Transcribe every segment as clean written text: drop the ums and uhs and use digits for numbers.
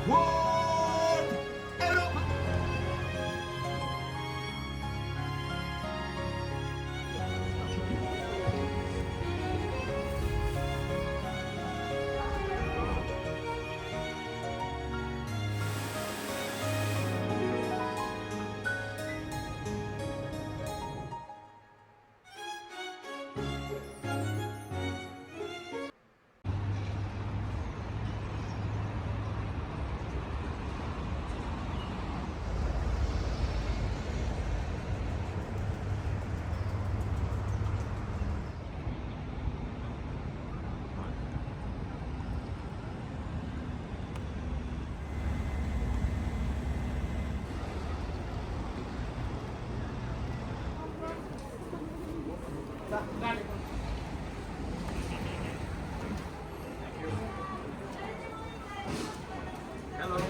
One, hello.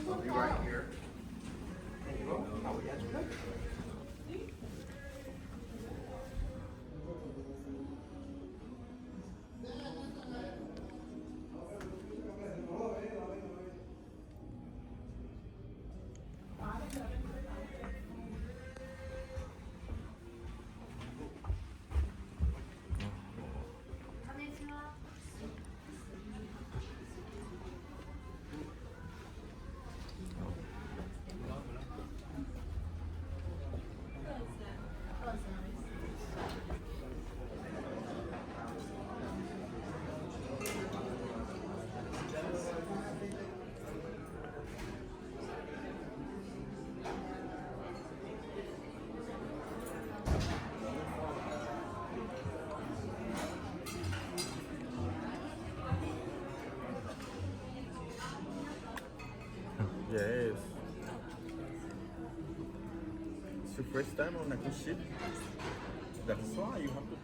I'll be right here. There you go. Now we got your picture. Yes. It's your first time on a cruise ship. That's why you have to.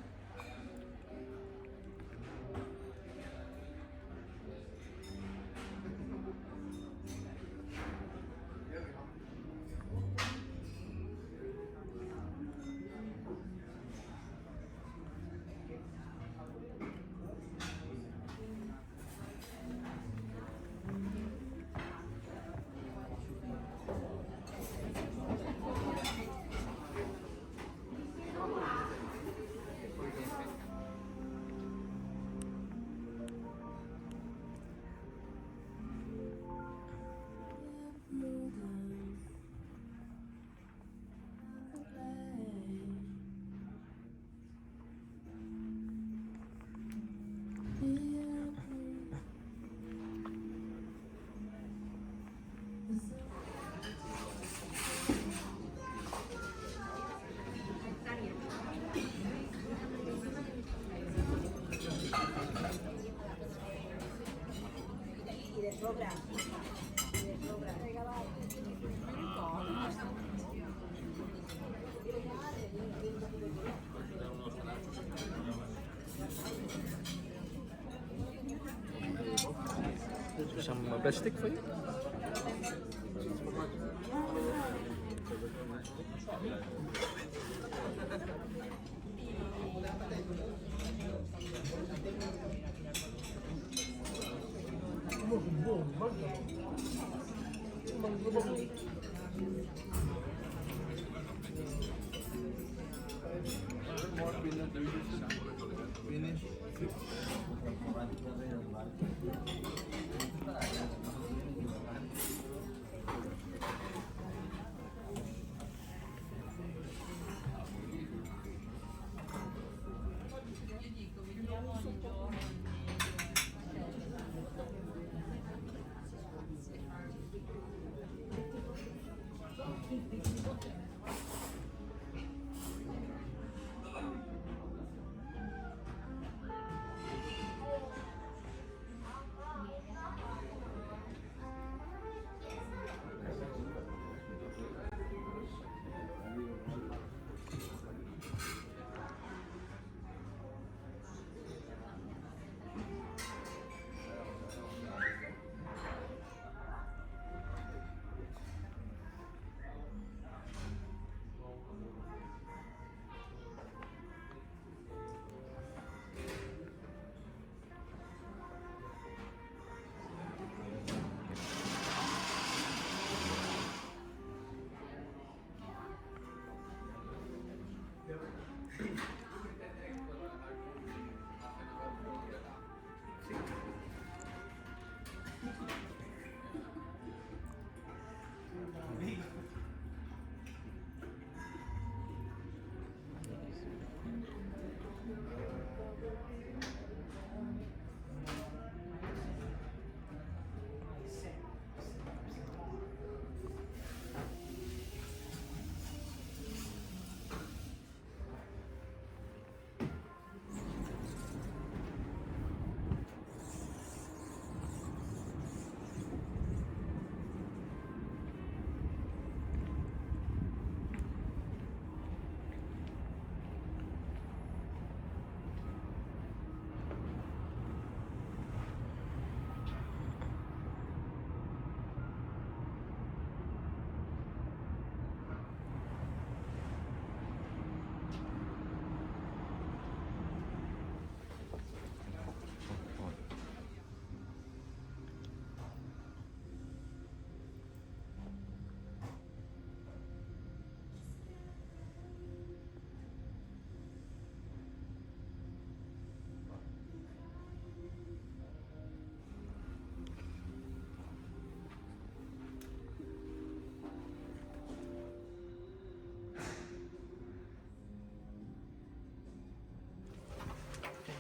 some plastic for you?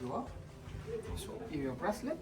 You up? Your bracelet?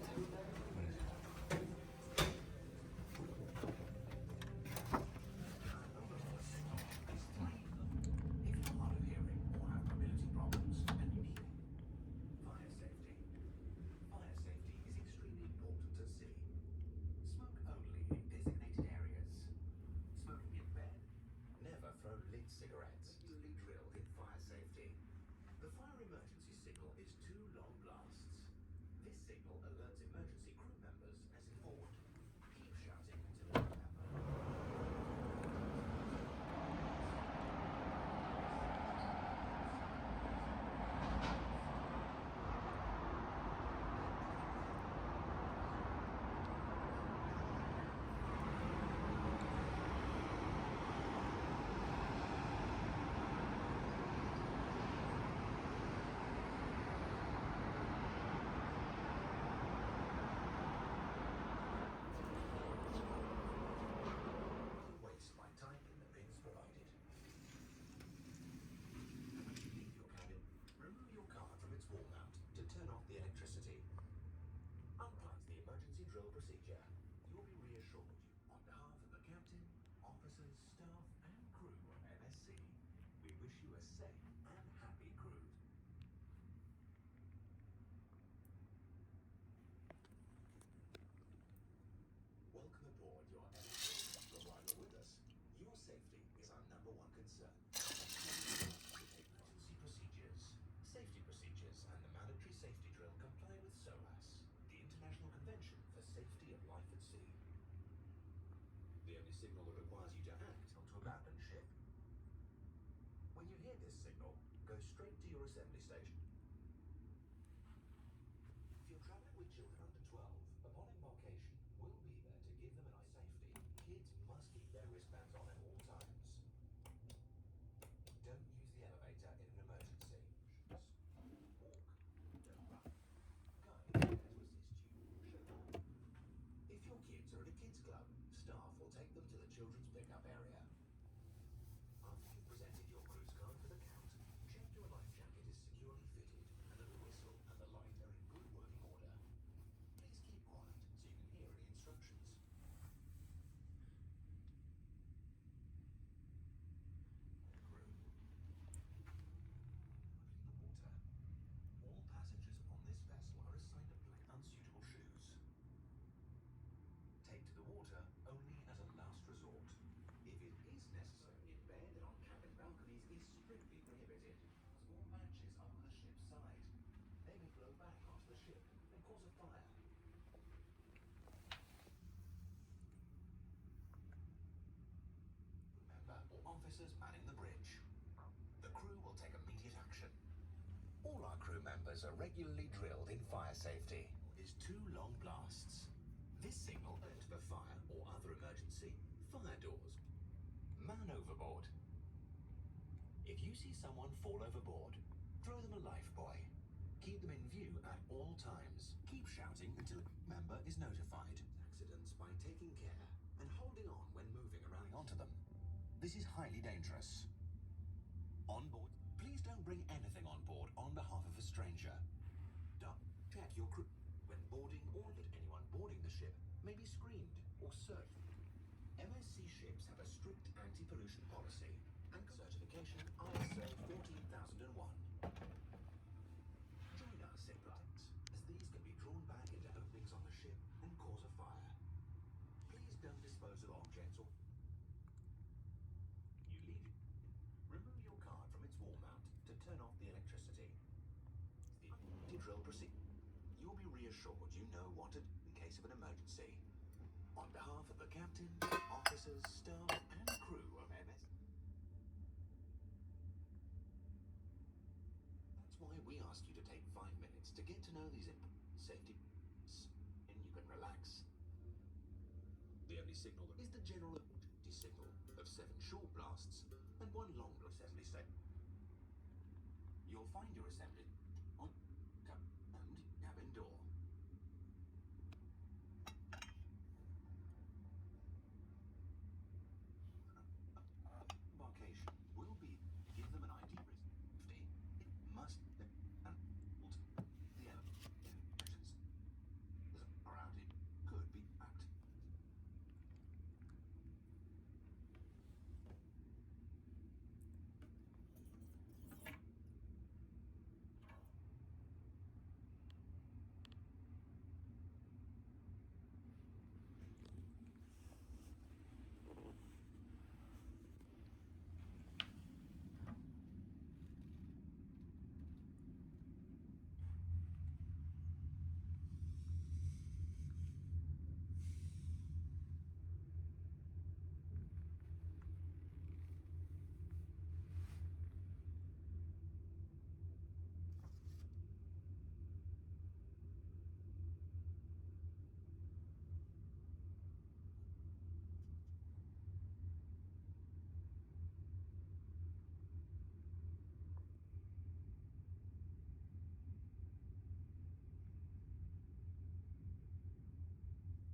safety of life at sea. The only signal that requires you to act on to abandon ship. When you hear this signal, go straight to your assembly station. If you're traveling with children under 12, upon embarkation, we'll be there to give them an eye safety. Kids must keep their wristbands on at all times. Don't use the elevator in an emergency. Walk, don't run. Guide is there to assist you. Show them. If your kids are at a kids club, staff will take them to the children's pickup area. After you've presented your cruise card for the count, check your life jacket is securely fitted and that the whistle and the light are in good working order. Please keep quiet so you can hear any instructions. Crew. In the water. All passengers on this vessel are assigned a black unsuitable shoes. Take to the water only as a last resort. If it is necessary, in bed and on cabin balconies is strictly prohibited. Small matches are on the ship's side. They may blow back onto the ship and cause a fire. Remember, all officers manning the bridge. The crew will take immediate action. All our crew members are regularly drilled in fire safety. Is 2 long blasts. This signal to the fire or other emergency, fire doors. Man overboard. If you see someone fall overboard, throw them a life buoy. Keep them in view at all times. Keep shouting until a member is notified. Accidents by taking care and holding on when moving around onto them. This is highly dangerous. On board, please don't bring anything on board on behalf of a stranger. Check your crew. When boarding or that anyone boarding the ship may be screened or searched. MSC ships have a strict anti-pollution policy and certification ISO 14001. Join us in protects, as these can be drawn back into openings on the ship and cause a fire. Please don't dispose of objects or you leave it. Remove your card from its wall mount to turn off the electricity. The drill procedure. You'll be reassured you know what to do in case of an emergency. On behalf of the captain, officers, staff, and crew of MS. That's why we ask you to take 5 minutes to get to know these safety and you can relax. The only signal that is the general signal of 7 short blasts and 1 long assembly station. You'll find your assembly on and cabin door. Embarkation will be give them an ID safety. It must and the elections around it could be backed.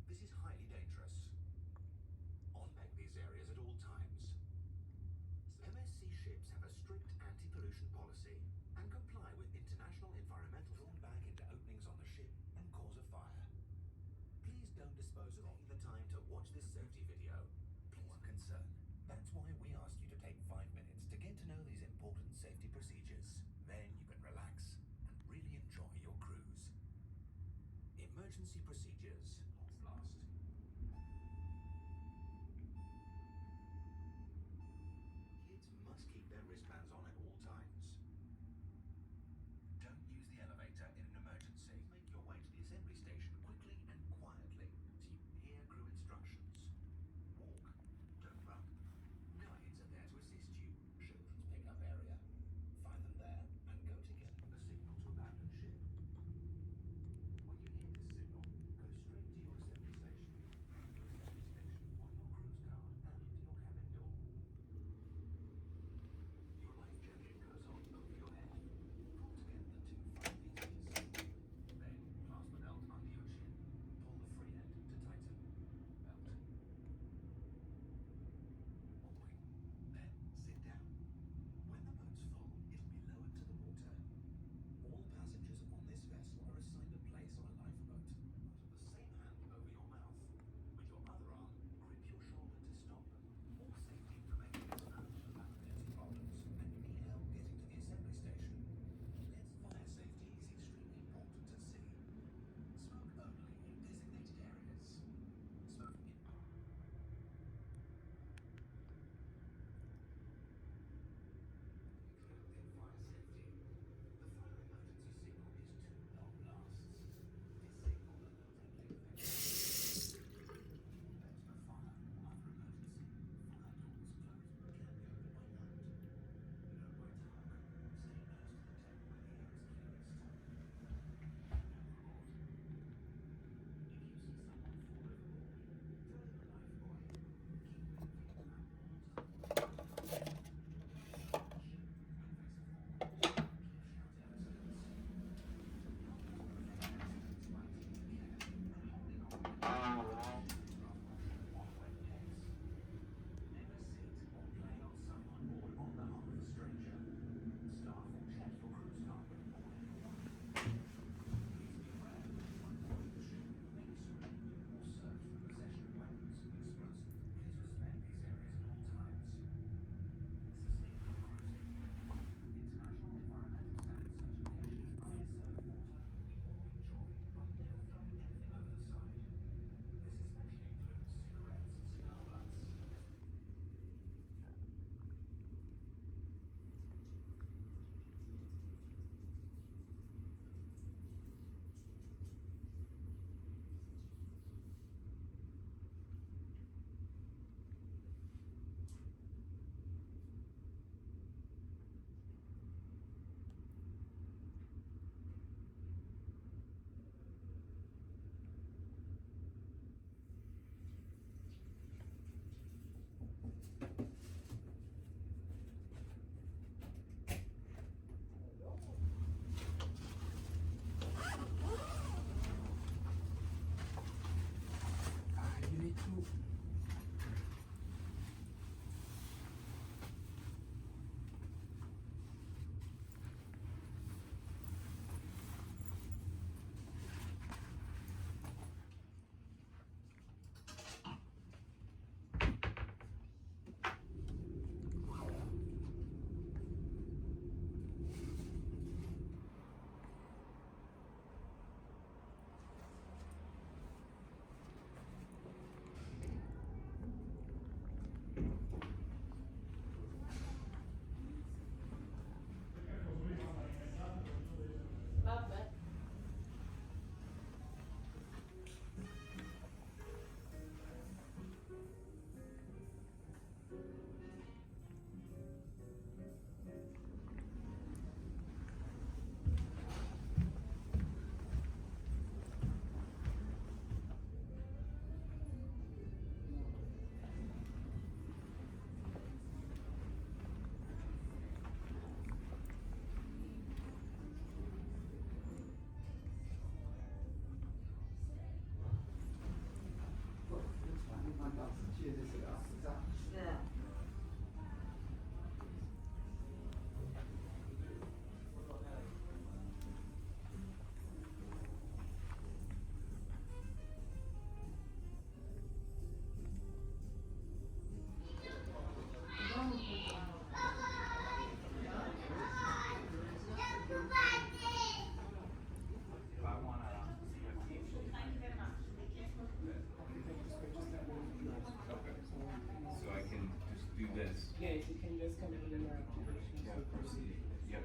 This is highly dangerous. On these areas at all times. MSC ships have a strict anti-pollution policy and comply with international environmental drawn back into openings on the ship and cause a fire. Please don't dispose of the time to watch this safety video. Please concern. That's why we ask you to take 5 minutes to get to know these important safety procedures. Then you can relax and really enjoy your cruise. Emergency procedures. Blast. Kids must keep their wristbands on at all times. Don't use the elevator in an emergency. Make your way to the assembly station quickly and quietly.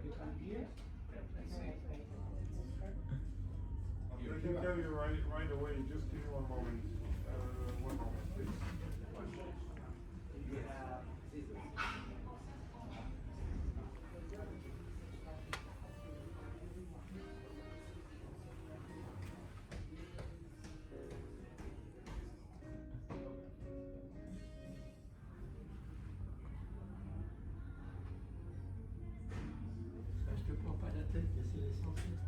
I can tell you right away. Just give me one moment. One moment, please. Je te prends pas la tête, mais c'est l'essentiel.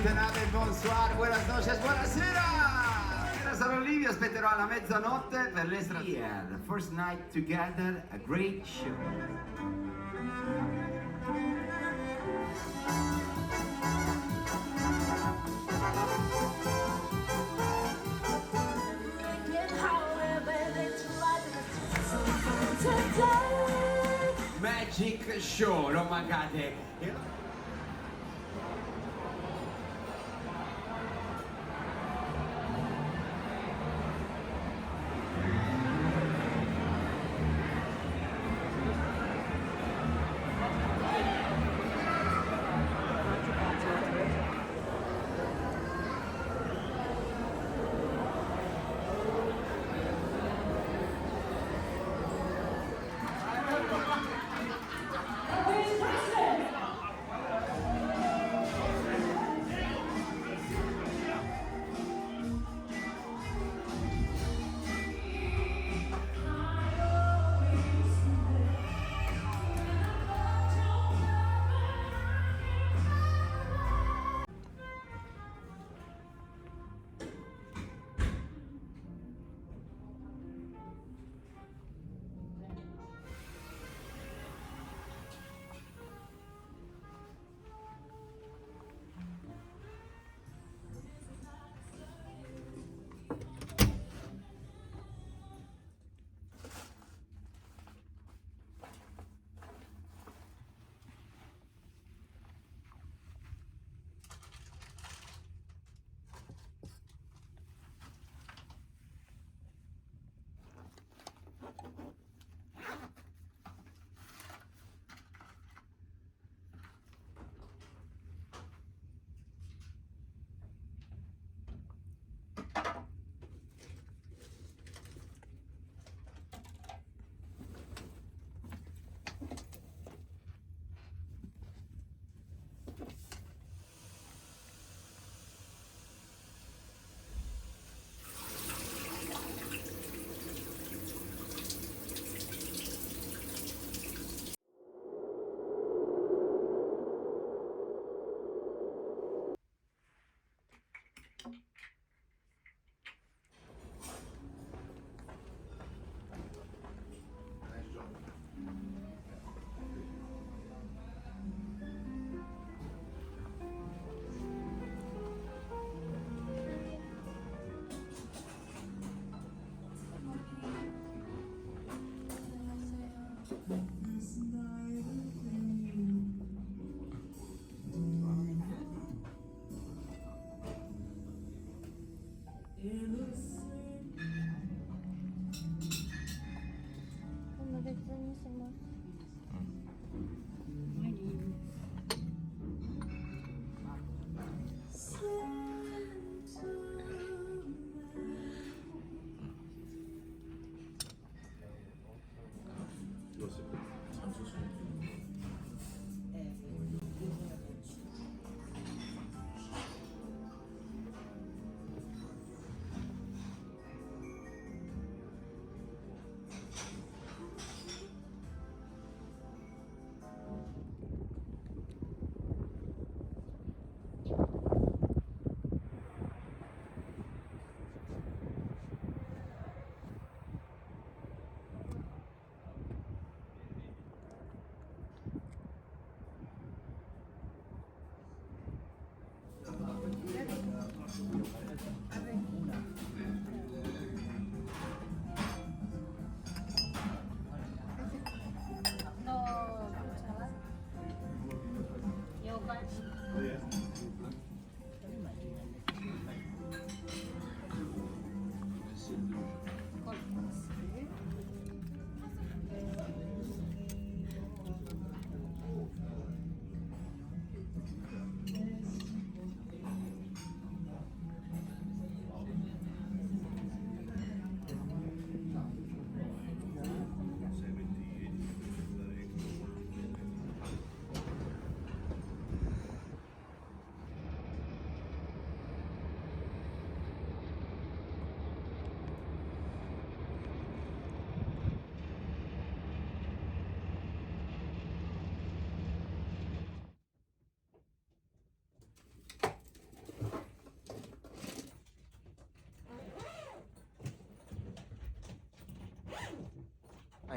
benvenate, bonsoir, buenas noches, buonasera! Sono Olivia, aspetterò alla mezzanotte per l'Extra. Yeah, the first night together, a great show. Magic Show, non mancate.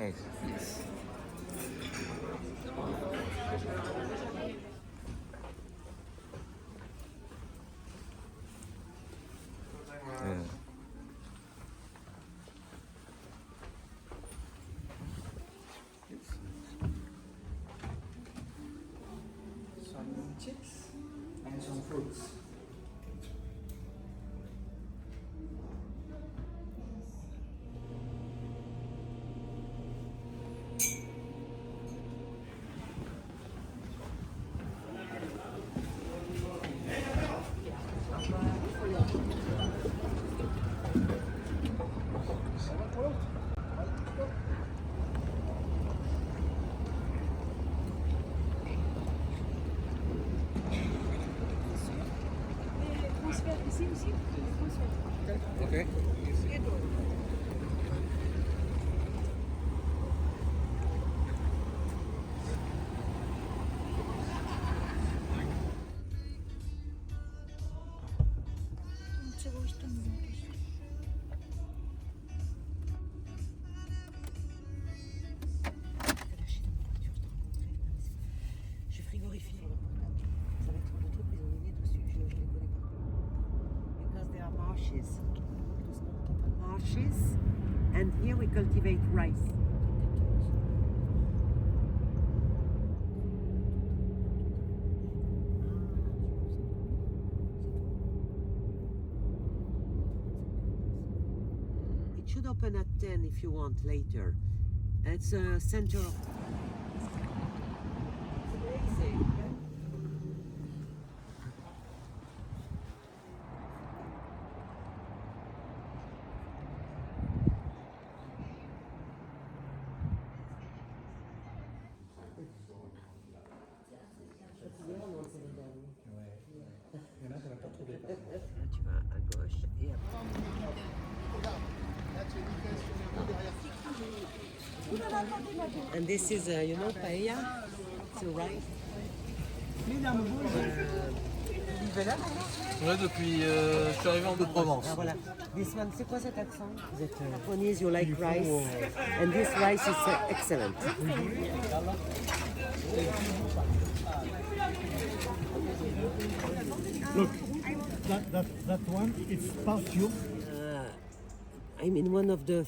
Right. Yes. Yeah. Some chips and some fruits. Transfert ici aussi. Ok. Czego już tam nie Je suis frigorifiée. Ça va être le truc, ils ont donné dessus, je les connais pas. Because they are marshes. Marshes, and here we cultivate rice. It should open at 10 if you want later. It's a center of... Tu vas à gauche et après. And this is, you know, paella. So rice. Ouais, depuis, je suis arrivé en Haute-Provence. Ah voilà. This one, c'est quoi cet accent? Vous êtes Japanese, you like rice, and this rice is excellent. Look, that one, it's perfume. I mean, one of the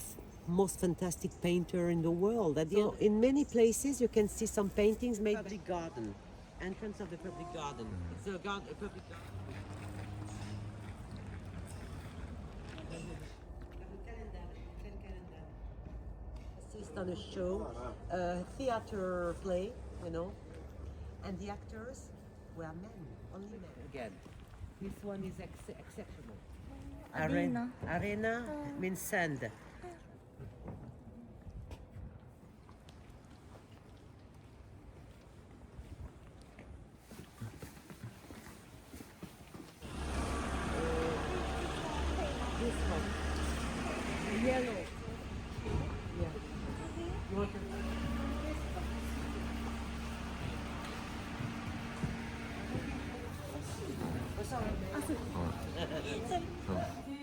most fantastic painter in the world. So in many places, you can see some paintings made public garden, entrance of the public garden. It's a public garden. Assist on a show, a theater play, you know, and the actors were men, only men. Again, this one is exceptional. Arena means sand. This one, yellow. Yeah.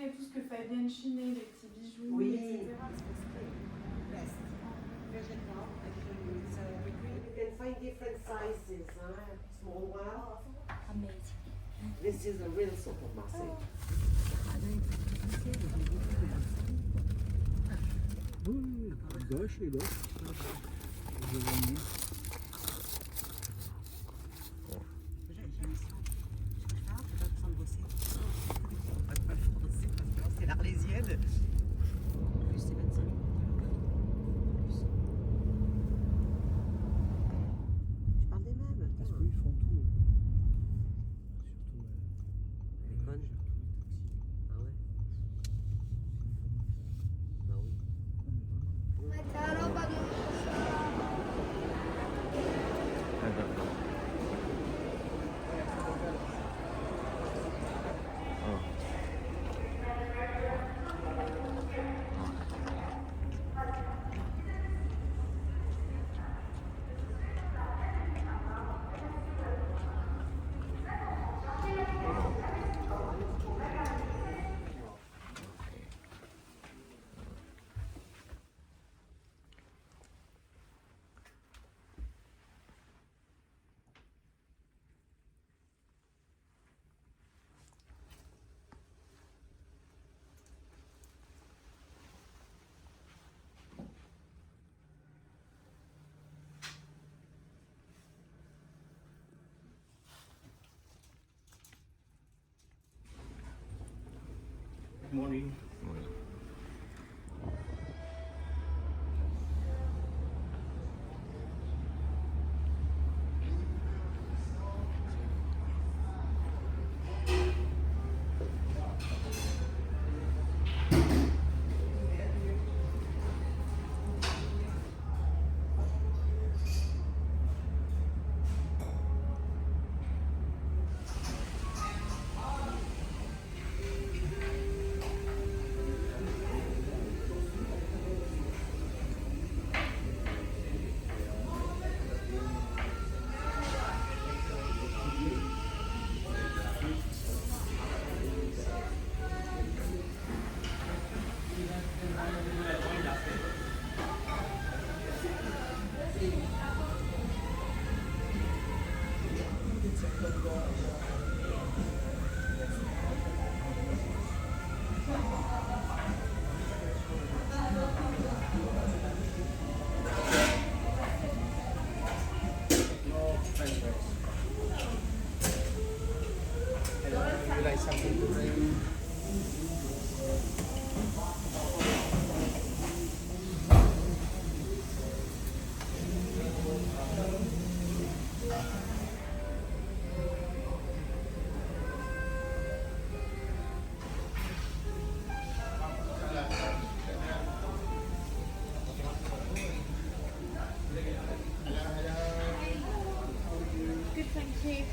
Et tout ce que Fabienne chinait, les petits bijoux, Oui. etc. Best. Vegetable, actually, it's you can find different sizes, small one. Amazing. This is a real soap of Marseille. Gauche et gauche. C'est l'Arlésienne. Plus c'est 25 minutes. Plus. Je parle des mêmes. Parce qu'ils font tout. Surtout Les connes. Ah ouais. Bah oui. Good morning. Good, thank you.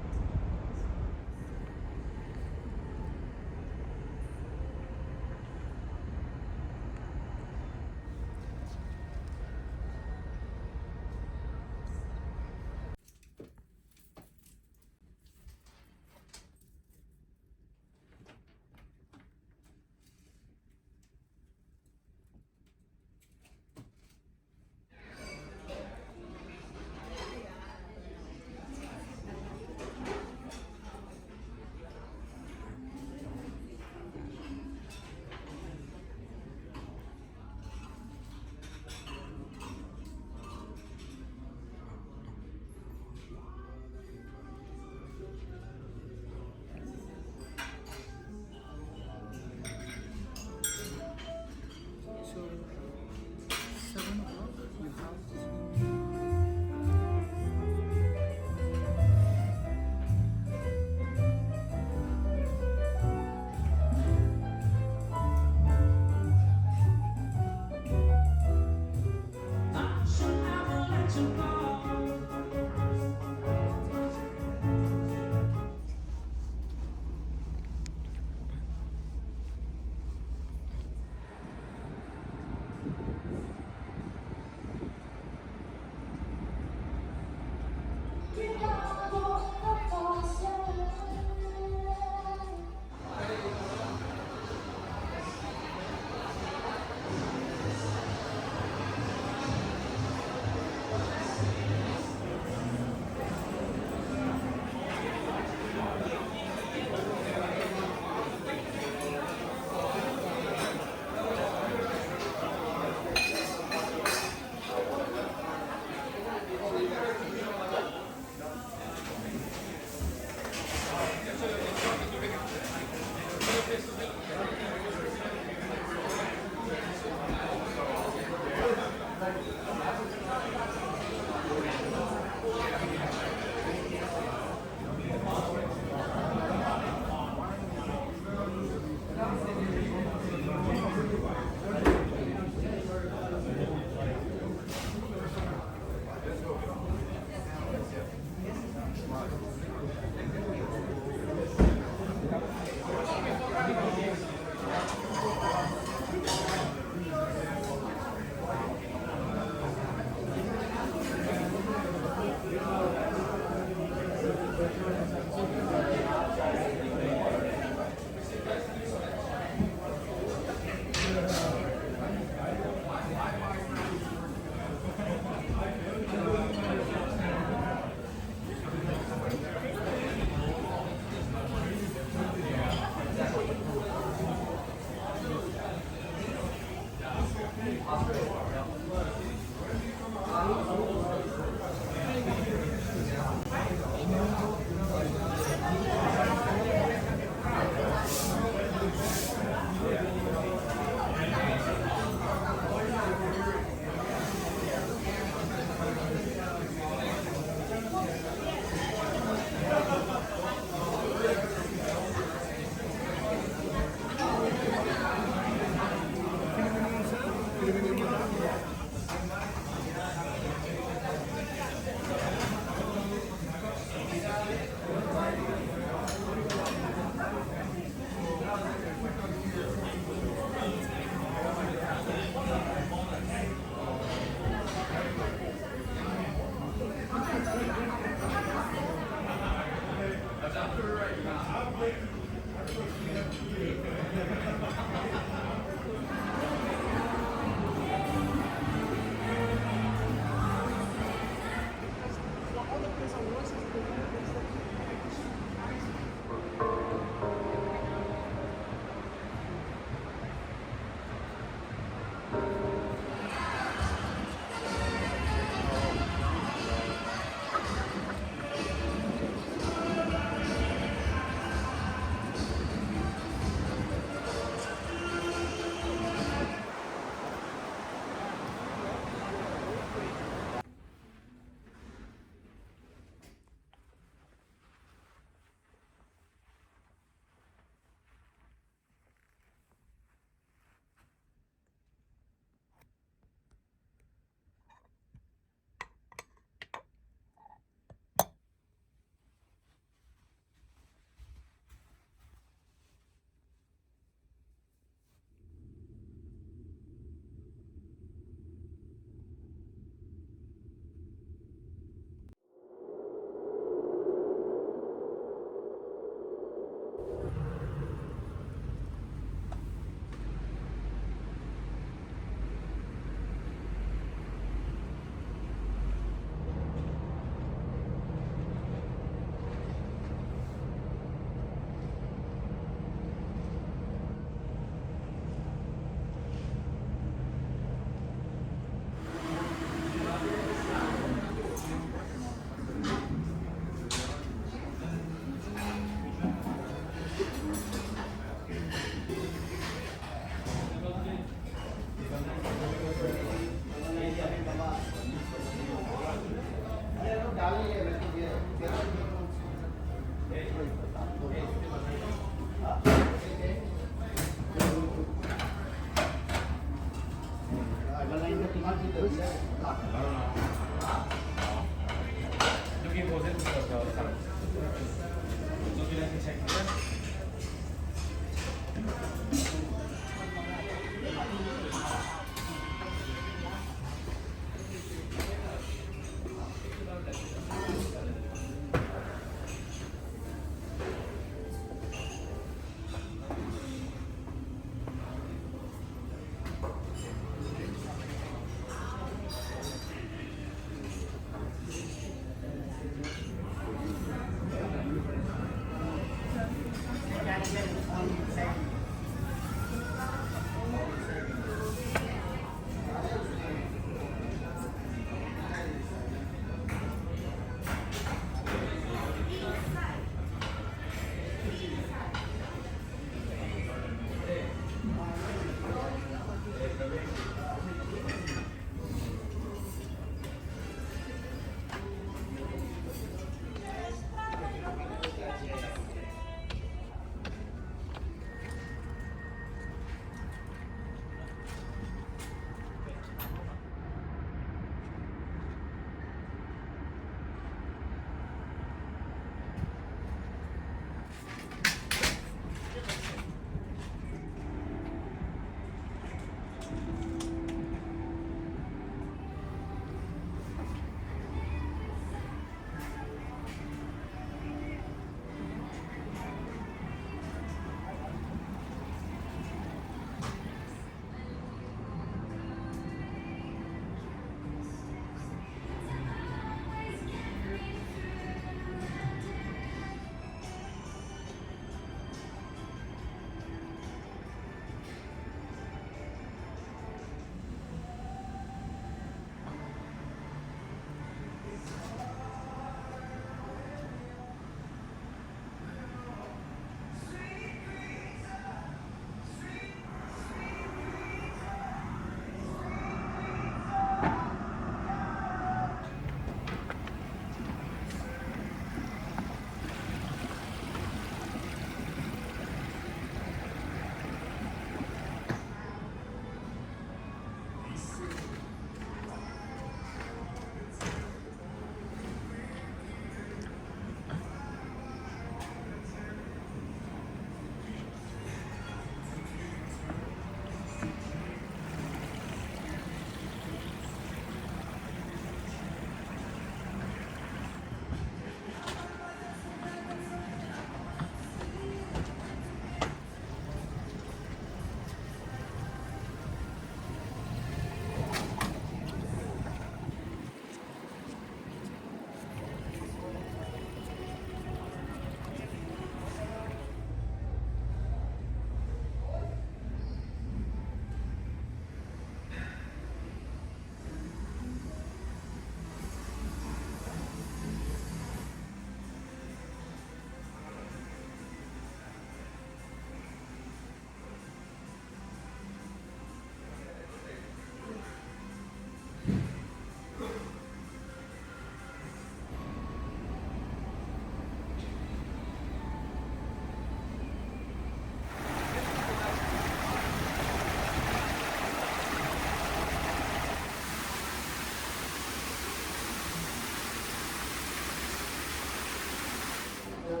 Do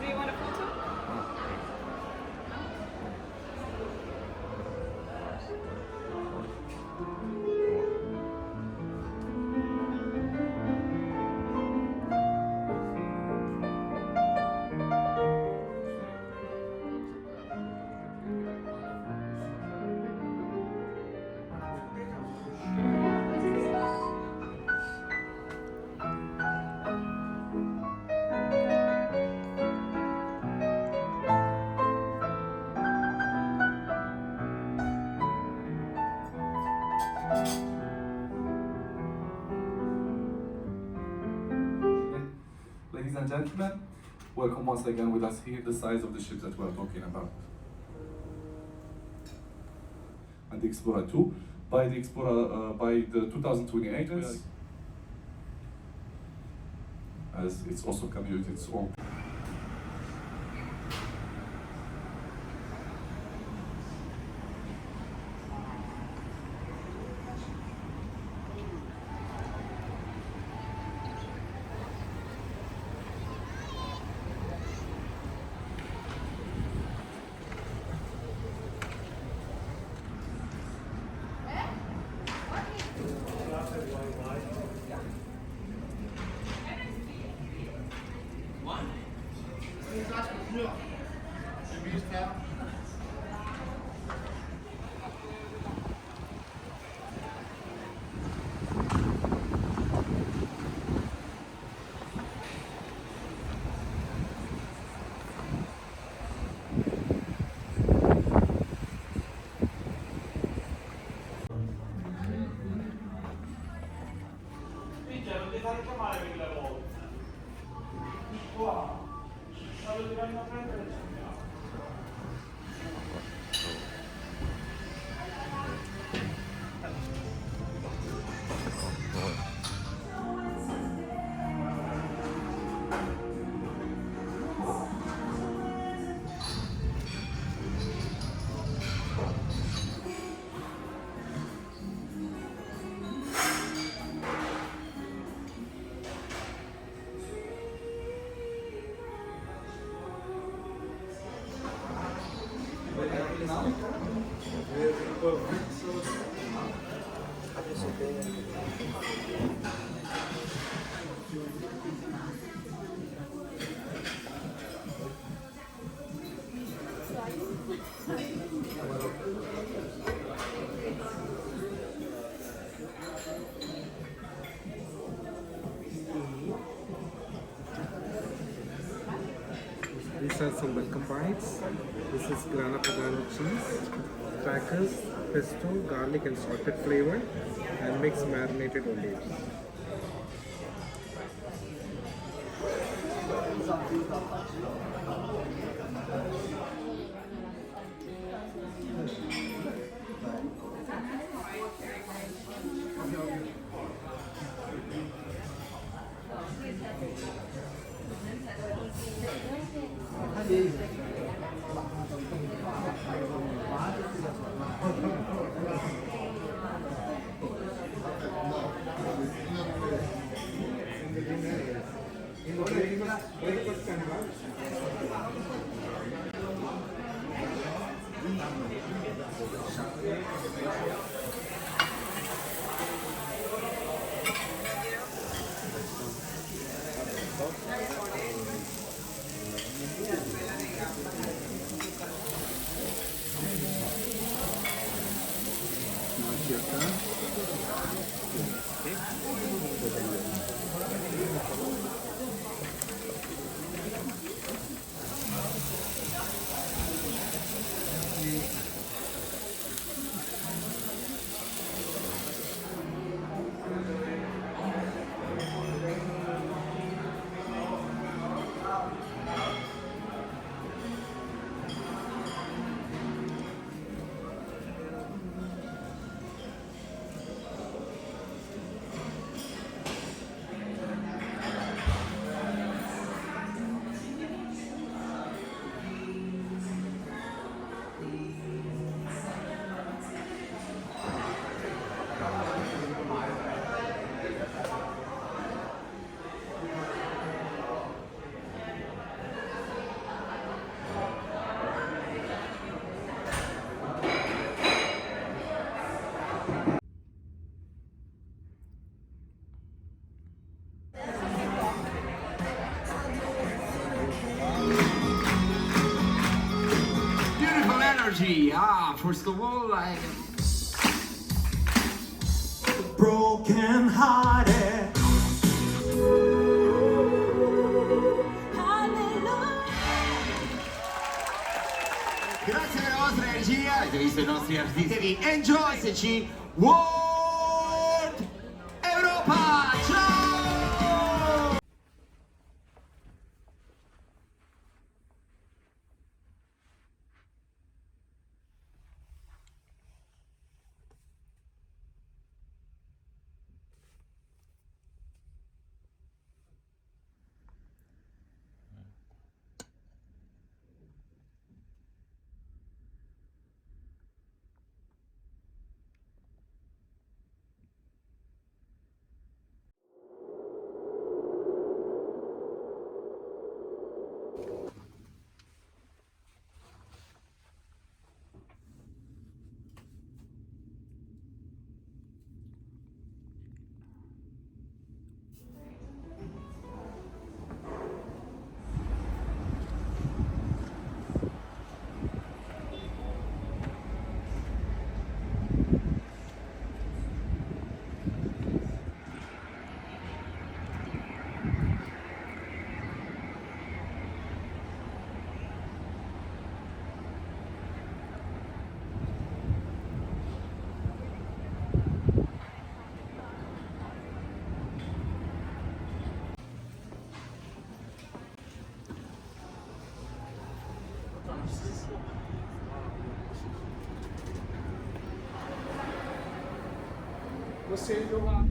you want a photo? Ladies and gentlemen, welcome once again with us here, the size of the ship that we're talking about. And the Explorer 2, by the 2028, as it's also coming with its own. One. These are some welcome bites. This is grana padano cheese, crackers, pesto, garlic and salted flavor, and mixed marinated olives. First of all, I Broken hearted. grazie per la vostra energia, avete visto i nostri artisti di Enjoy World Europa. Ciao! Você viu lá.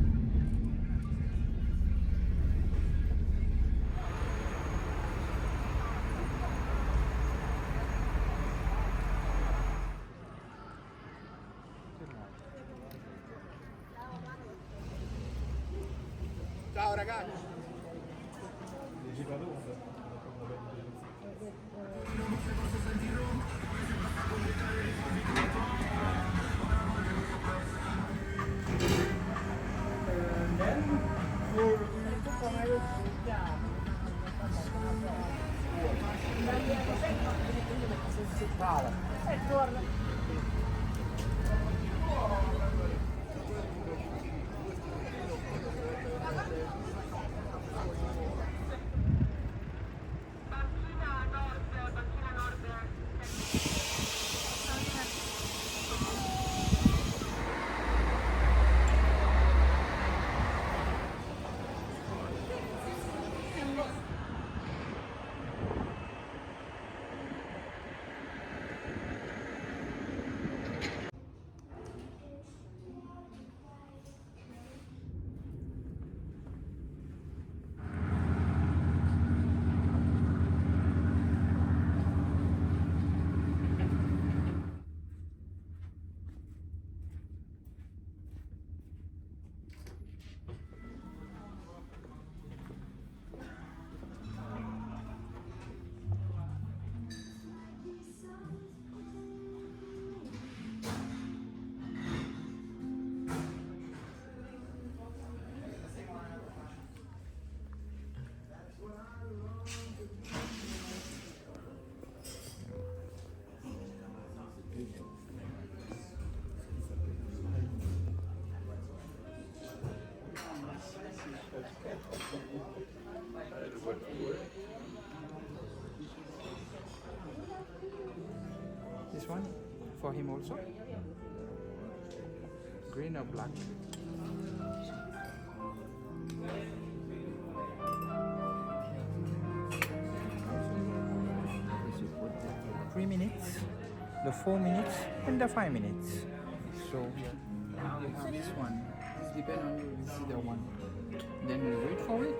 Ciao ragazzi. for him also. Green or black? 3 minutes, the 4 minutes, and the 5 minutes. So you have this one. This depends on you. This is the one. Then we wait for it.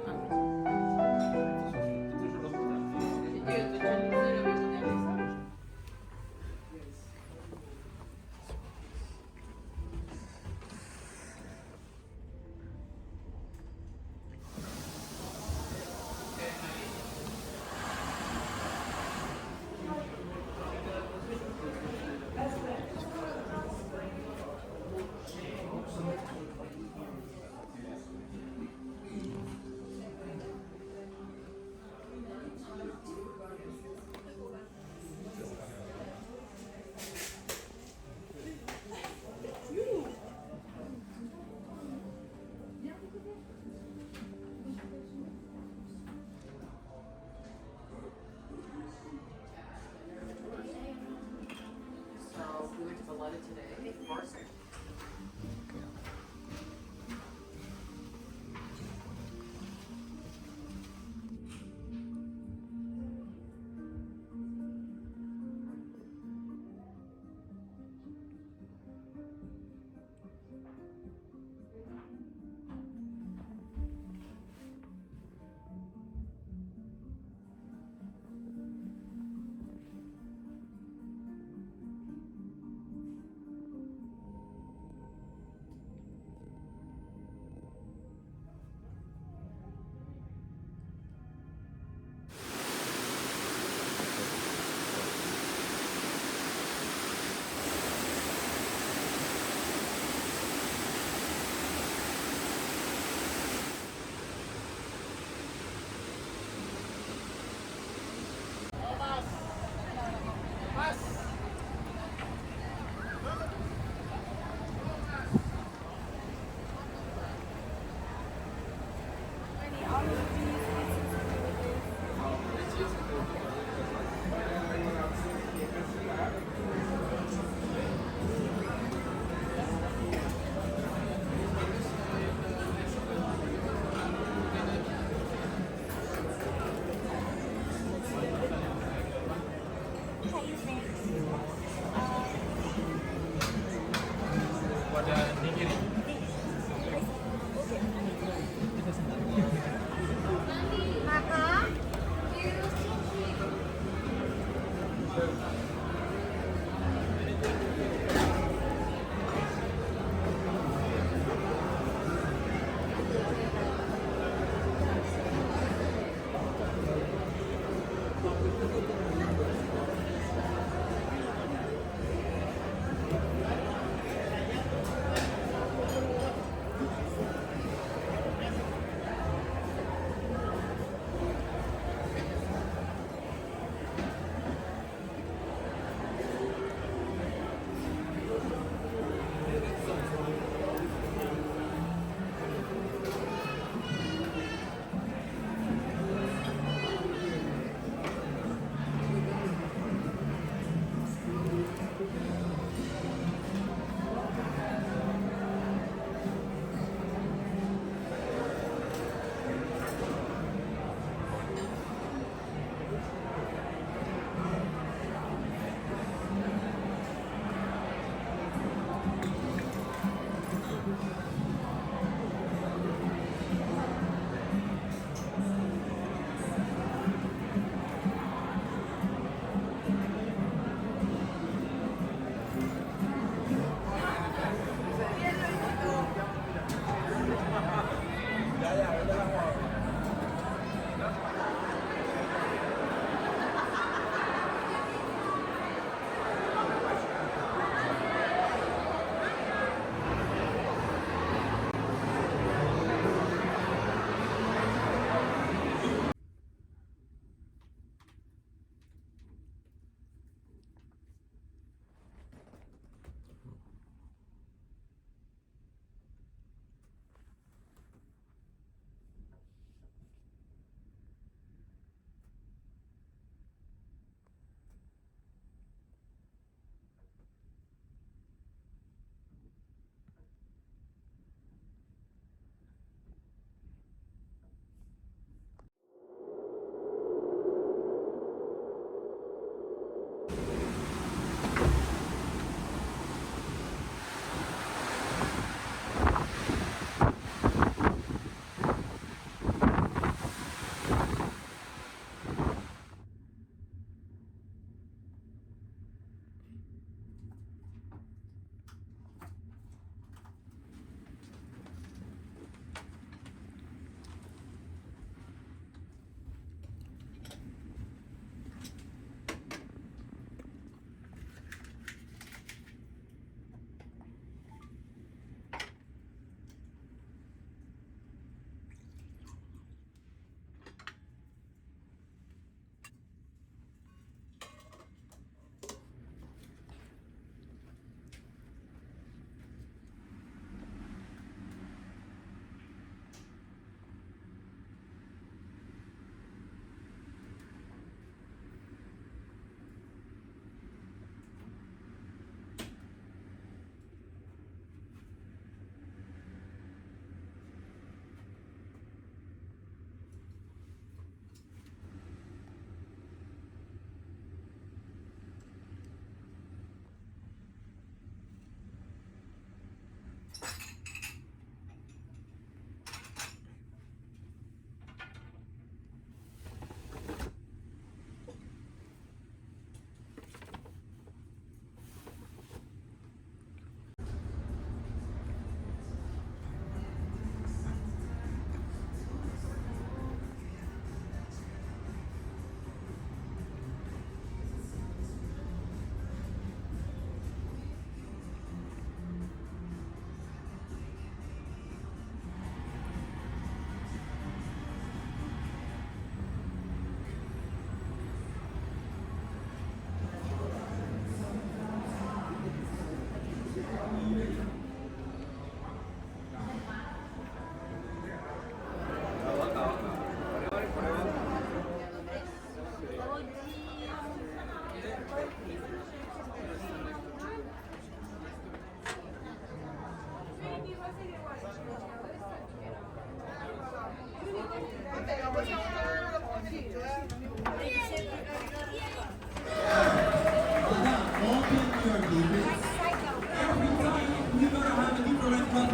Was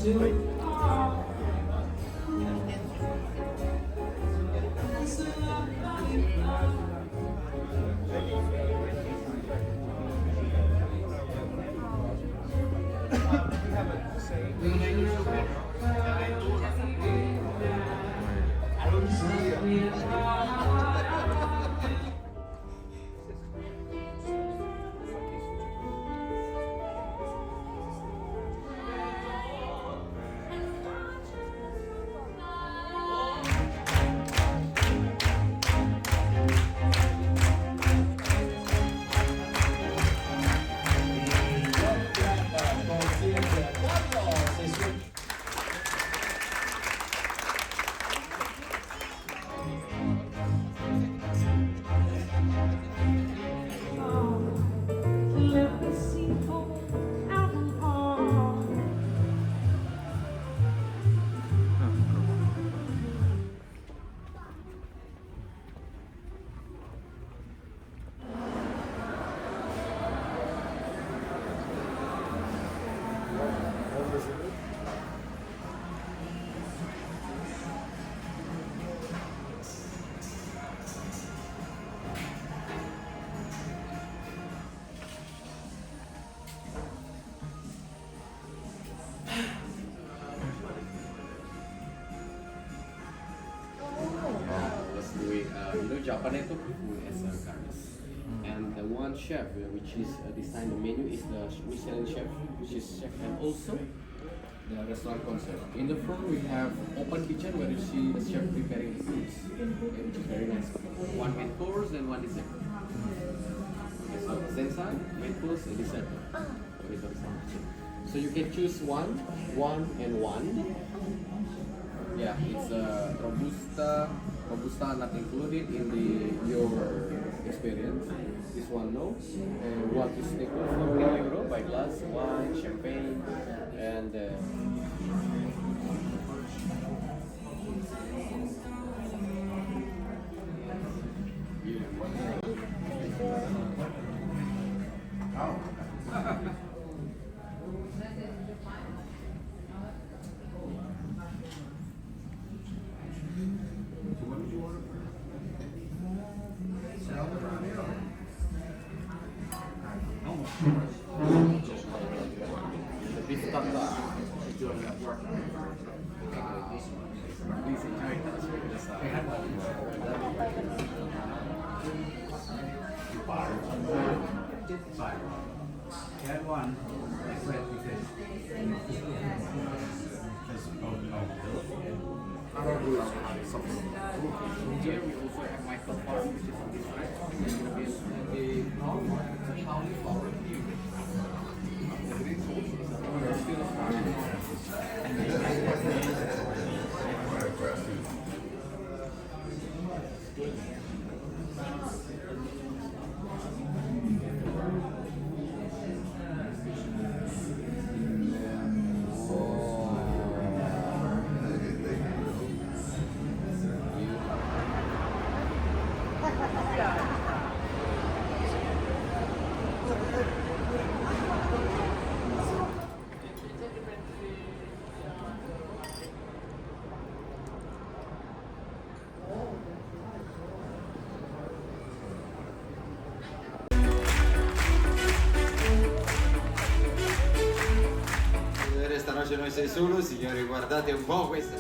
doing, Japan itu food as a service. And the one chef which is designed the menu is the Michelin chef, which is chef, and also the restaurant concept. In the front we have open kitchen where you see the chef preparing the foods, which is very nice. One main course and one dessert. Okay, so same side, main course and dessert. So you can choose one, and one. Yeah, it's Robusta not included in your experience. This one no. And what is taken for €40 by glass, wine, champagne, and beef tartar. Please enjoy That one, different because here we also have Michael Farm, which is on this side. The brown one, it's a cauliflower. The green sauce is still a farm. Questa noce noi sei solo, signori, guardate un po' questa.